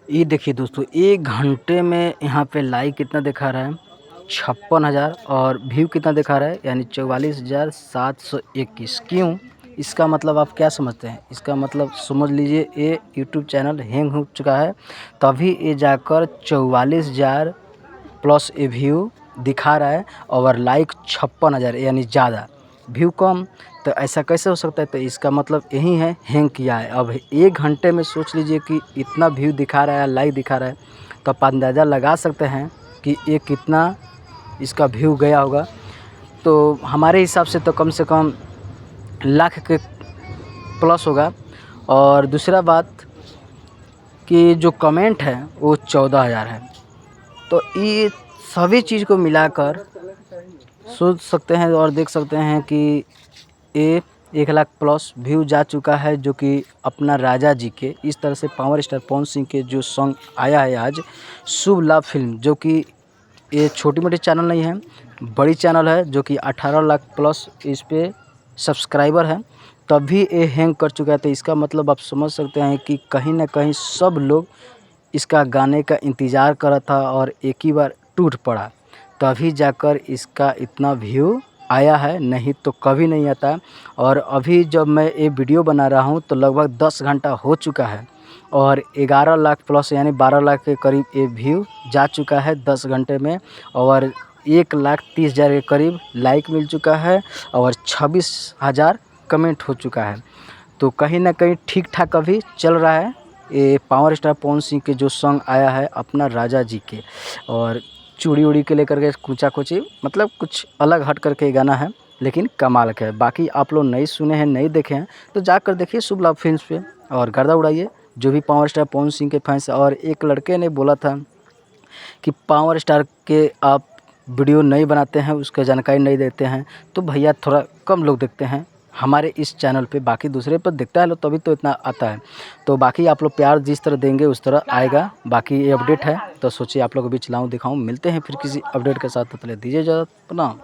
ये देखिए दोस्तों, 1 घंटे में यहाँ पे लाइक कितना दिखा रहा है 56,000 और व्यू कितना दिखा रहा है यानी 44,721। क्यों? इसका मतलब आप क्या समझते हैं? इसका मतलब समझ लीजिए ये यूट्यूब चैनल हैंग हो चुका है, तभी ये जाकर 44,000 प्लस ए व्यू दिखा रहा है और लाइक 56,000 यानी ज़्यादा, व्यू कम। तो ऐसा कैसे हो सकता है? तो इसका मतलब यही है, हैंग किया है। अब 1 घंटे में सोच लीजिए कि इतना व्यू दिखा रहा है, लाइक दिखा रहा है, तो आप अंदाज़ा लगा सकते हैं कि ये कितना इसका व्यू गया होगा। तो हमारे हिसाब से तो कम से कम लाख के प्लस होगा। और दूसरा बात कि जो कमेंट है वो 14,000 है। तो ये सभी चीज़ को मिलाकर सोच सकते हैं और देख सकते हैं कि ये 1 लाख प्लस व्यू जा चुका है, जो कि अपना राजा जी के इस तरह से पावर स्टार पवन सिंह के जो सॉन्ग आया है आज शुभ लाभ फिल्म, जो कि ये छोटी-मोटी चैनल नहीं है, बड़ी चैनल है, जो कि 18 लाख प्लस इस पे सब्सक्राइबर हैं, तब भी ये हैंग कर चुका है। तो इसका मतलब आप समझ सकते हैं कि कहीं न कहीं सब लोग इसका गाने का इंतज़ार कर रहा था और एक ही बार टूट पड़ा, तभी जाकर इसका इतना व्यू आया है, नहीं तो कभी नहीं आता। और अभी जब मैं ये वीडियो बना रहा हूँ तो लगभग 10 घंटा हो चुका है और 11 लाख प्लस यानी 12 लाख के करीब ये व्यू जा चुका है 10 घंटे में। और 1,30,000 के करीब लाइक मिल चुका है और 26,000 कमेंट हो चुका है। तो कहीं न कहीं ठीक-ठाक अभी चल रहा है। ये पावर स्टार पवन सिंह के जो सॉन्ग आया है अपना राजा जी के, और चूड़ी-वूड़ी के लेकर के कूचा-कूची, मतलब कुछ अलग हट कर के गाना है, लेकिन कमाल का है। बाकी आप लोग नहीं सुने हैं, नहीं देखे हैं, तो जाकर देखिए शुभ लाभ फिल्म्स पे और गर्दा उड़ाइए जो भी पावर स्टार पवन सिंह के फैंस। और एक लड़के ने बोला था कि पावर स्टार के आप वीडियो नहीं बनाते हैं, उसका जानकारी नहीं देते हैं, तो भैया थोड़ा कम लोग देखते हैं हमारे इस चैनल पे, बाकी दूसरे पर दिखता है लो तभी तो इतना आता है। तो बाकी आप लोग प्यार जिस तरह देंगे उस तरह आएगा। बाकी ये अपडेट है तो सोचिए आप लोग को भी चलाऊँ दिखाऊँ। मिलते हैं फिर किसी अपडेट के साथ, तो चलिए दीजिए इजाज़त, प्रणाम।